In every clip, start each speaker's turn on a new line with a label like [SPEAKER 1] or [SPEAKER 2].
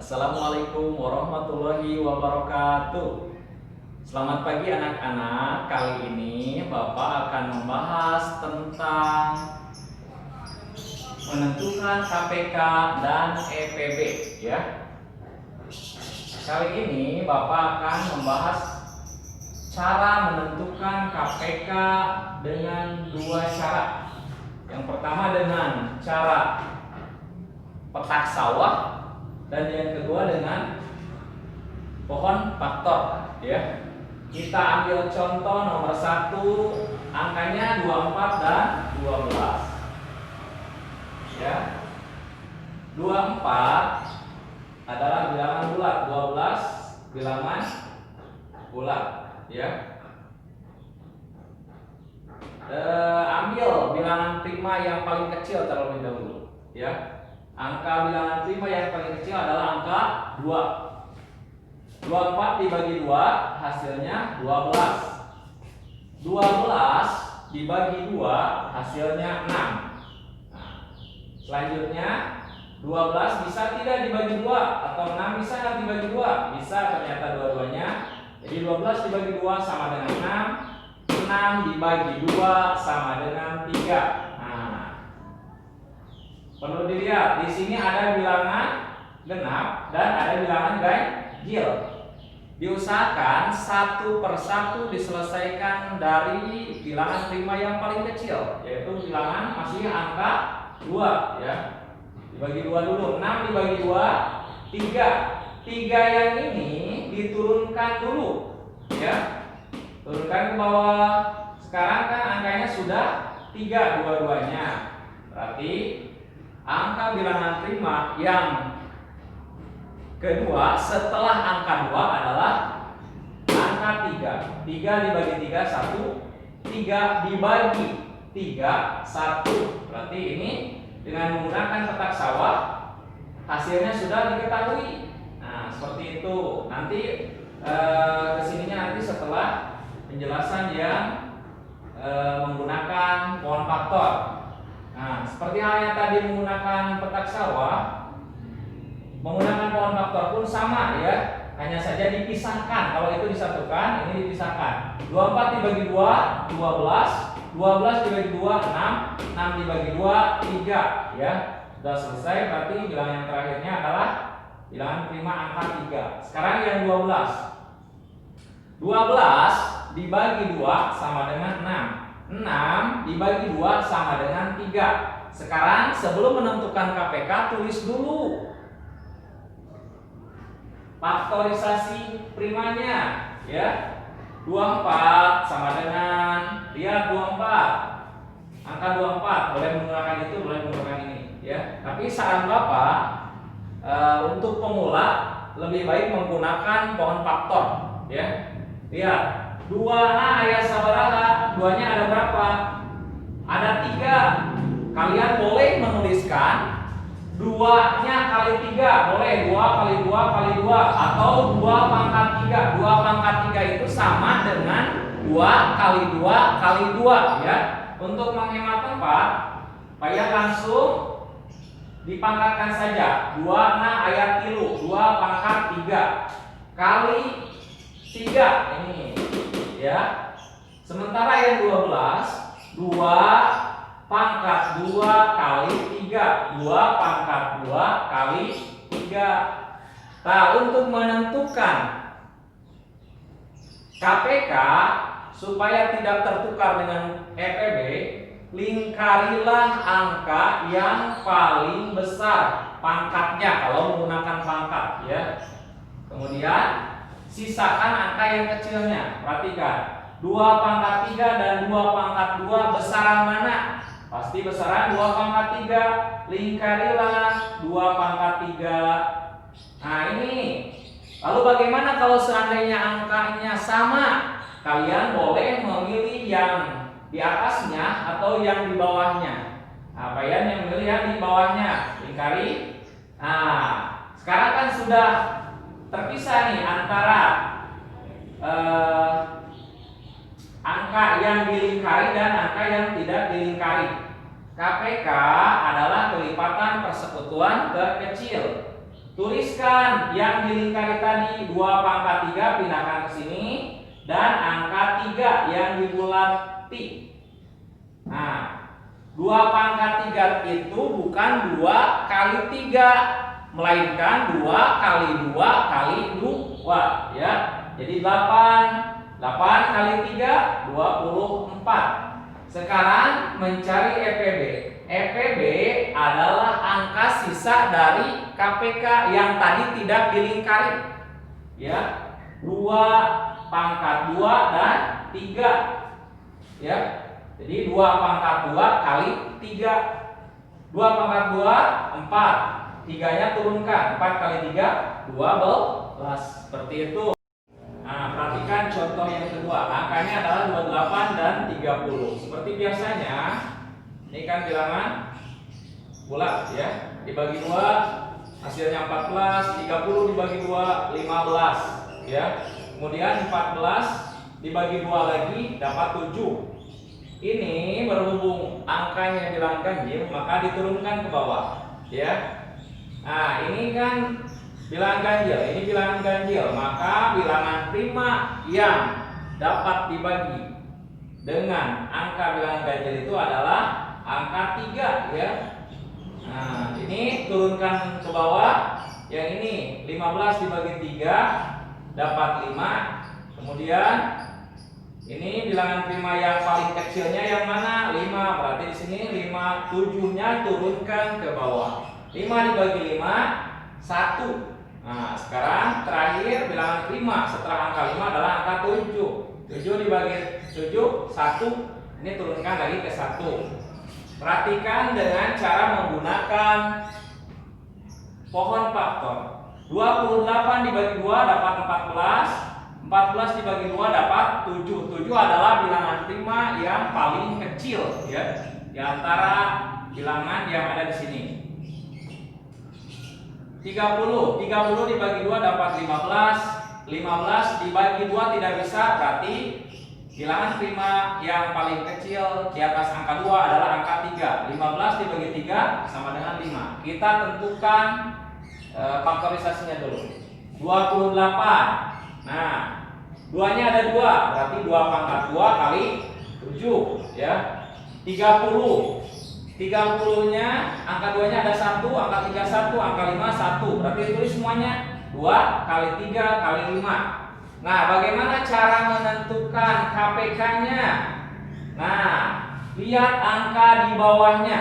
[SPEAKER 1] Assalamualaikum warahmatullahi wabarakatuh. Selamat pagi anak-anak. Kali ini Bapak akan membahas tentang menentukan KPK dan EPB ya. Kali ini Bapak akan membahas cara menentukan KPK dengan dua syarat. Yang pertama dengan cara petak sawah dan yang kedua dengan pohon faktor ya. Kita ambil contoh nomor 1, angkanya 24 dan 12 ya. 24 adalah bilangan bulat, 12 bilangan bulat ya. Ambil bilangan prima yang paling kecil terlebih dahulu ya. Angka bilangan prima yang paling kecil adalah angka 2. 24 dibagi 2 hasilnya 12. 12 dibagi 2 hasilnya 6. Nah, selanjutnya 12 bisa tidak dibagi 2 atau 6 bisa nggak dibagi 2? Bisa, ternyata dua-duanya. Jadi 12 dibagi 2 sama dengan 6. 6 dibagi 2 sama dengan 3. Perlu dilihat, di sini ada bilangan genap dan ada bilangan ganjil. Diusahakan satu persatu diselesaikan dari bilangan prima yang paling kecil, yaitu bilangan masih angka 2 ya. Dibagi 2 dulu, 6 dibagi 2, 3. 3 yang ini diturunkan dulu ya. Turunkan ke bawah. Sekarang kan angkanya sudah 3 dua-duanya. Berarti angka bilangan prima yang kedua setelah angka 2 adalah angka 3. 3 dibagi 3, 1. 3 dibagi 3, 1. Berarti ini dengan menggunakan petak sawah hasilnya sudah diketahui. Nah, seperti itu. Nanti kesininya nanti setelah penjelasan yang menggunakan pohon faktor. Nah, seperti halnya tadi menggunakan petak sawah, menggunakan pohon faktor pun sama ya, hanya saja dipisahkan. Kalau itu disatukan, ini dipisahkan. 24 dibagi 2, 12. 12 dibagi 2, 6. 6 dibagi 2, 3 ya. Sudah selesai, berarti bilangan yang terakhirnya adalah bilangan prima angka 3. Sekarang yang 12. 12 dibagi 2 sama dengan 6. 6 dibagi 2 sama dengan 3. Sekarang sebelum menentukan KPK tulis dulu faktorisasi primanya ya. 24 sama dengan, lihat 24. Angka 24 boleh menggunakan itu, boleh menggunakan ini ya. Tapi saran Bapak untuk pemula lebih baik menggunakan pohon faktor ya. Lihat 2 ayat sabaraha, 2-nya ada berapa? Ada 3. Kalian boleh menuliskan 2-nya kali 3. Boleh 2 kali 2 kali 2 atau 2 pangkat 3. 2 pangkat 3 itu sama dengan 2 kali 2 kali 2 ya. Untuk menghemat tempat, Pak langsung dipangkatkan saja. 2 ayat tilu, 2 pangkat 3 kali 3 ini ya. Sementara yang 12, 2 pangkat 2 kali 3, 2 pangkat 2 kali 3. Nah, untuk menentukan KPK supaya tidak tertukar dengan EPB, lingkarilah angka yang paling besar pangkatnya kalau menggunakan pangkat ya. Kemudian sisakan angka yang kecilnya. Perhatikan, 2 pangkat 3 dan 2 pangkat 2 besaran mana? Pasti besaran 2 pangkat 3. Lingkarilah 2 pangkat 3. Nah ini. Lalu bagaimana kalau seandainya angkanya sama? Kalian boleh memilih yang di atasnya atau yang di bawahnya. Nah, kalian yang memilih yang di bawahnya. Lingkari. Nah, sekarang kan sudah terpisah nih antara angka yang dilingkari dan angka yang tidak dilingkari. KPK adalah kelipatan persekutuan terkecil. tuliskan yang dilingkari tadi 2 pangkat 3 pindahkan ke sini dan angka 3 yang dibulati. Nah, 2 pangkat 3 itu bukan 2 kali 3, melainkan 2 kali 2 kali 2 ya. Jadi 8 kali 3 24. Sekarang mencari EPB. EPB adalah angka sisa dari KPK yang tadi tidak dilingkari. Ya. 2 pangkat 2 dan 3. Ya. Jadi 2 pangkat 2 kali 3. 2 pangkat 2 4. 3-nya turunkan. 4 kali 3 12. Seperti itu. Nah, perhatikan contoh yang kedua. Angkanya adalah 28 dan 30. Seperti biasanya, ini kan bilangan bulat ya. Dibagi 2 hasilnya 14, 30 dibagi 2 15 ya. Kemudian 14 dibagi 2 lagi dapat 7. Ini berhubung angkanya bilangan ganjil, maka diturunkan ke bawah ya. Nah, ini kan bilangan ganjil, ini bilangan ganjil, maka bilangan prima yang dapat dibagi dengan angka bilangan ganjil itu adalah angka 3 ya. Nah, ini turunkan ke bawah. Yang ini 15 dibagi 3 dapat 5. Kemudian ini bilangan prima yang paling kecilnya yang mana? 5. Berarti di sini 5, 7-nya turunkan ke bawah. 5 dibagi 5 1. Nah, sekarang terakhir bilangan prima setelah angka 5 adalah angka 7. 7 dibagi 7 1. Ini turunkan lagi ke 1. Perhatikan dengan cara menggunakan pohon faktor. 28 dibagi 2 dapat 14. 14 dibagi 2 dapat 7. 7 adalah bilangan prima yang paling kecil ya di antara bilangan yang ada di sini. 30 dibagi 2 dapat 15. 15 dibagi 2 tidak bisa, berarti bilangan prima yang paling kecil di atas angka 2 adalah angka 3. 15 dibagi 3 sama dengan 5. Kita tentukan faktorisasinya dulu. 28. Nah, 2-nya ada 2, berarti 2 pangkat 2 kali 7 ya. 30. 30-nya angka 2-nya ada 1, angka 3 1, angka 5 1. Berarti tulis semuanya 2 kali 3 kali 5. Nah, bagaimana cara menentukan KPK-nya? Nah, lihat angka di bawahnya.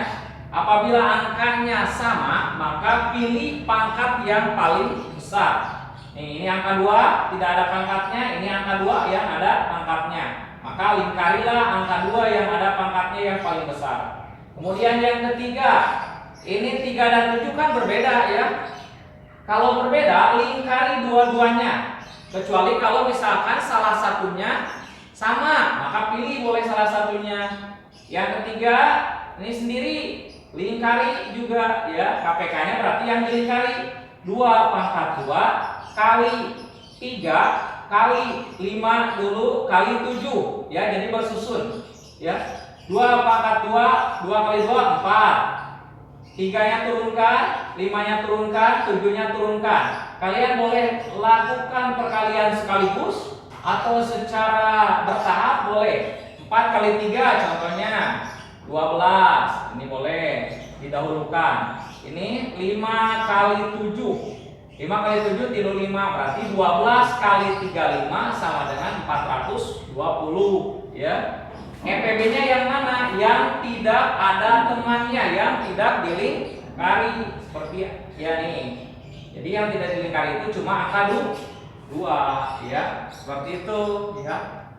[SPEAKER 1] Apabila angkanya sama, maka pilih pangkat yang paling besar. Ini angka 2 tidak ada pangkatnya, ini angka 2 yang ada pangkatnya. Maka lingkarilah angka 2 yang ada pangkatnya yang paling besar. Kemudian yang ketiga, ini 3 dan 7 kan berbeda ya. Kalau berbeda, lingkari dua-duanya. Kecuali kalau misalkan salah satunya sama, maka pilih boleh salah satunya. Yang ketiga, ini sendiri lingkari juga ya. KPK-nya berarti yang dilingkari 2 pangkat 2 kali 3 kali 5 dulu kali 7 ya, jadi bersusun ya. 2 pangkat 2, 2 kali 2 4. 3-nya turunkan, 5-nya turunkan, 7-nya turunkan. Kalian boleh lakukan perkalian sekaligus atau secara bertahap boleh. 4 kali 3 contohnya 12. Ini boleh didahulukan. Ini 5 kali 7. 5 kali 7 tilu 5, berarti 12 kali 35 sama dengan 420 ya. EPB-nya yang mana? Yang tidak ada temannya, yang tidak dilingkari seperti ya nih. Jadi yang tidak dilingkari itu cuma angka 2 ya. Seperti itu ya.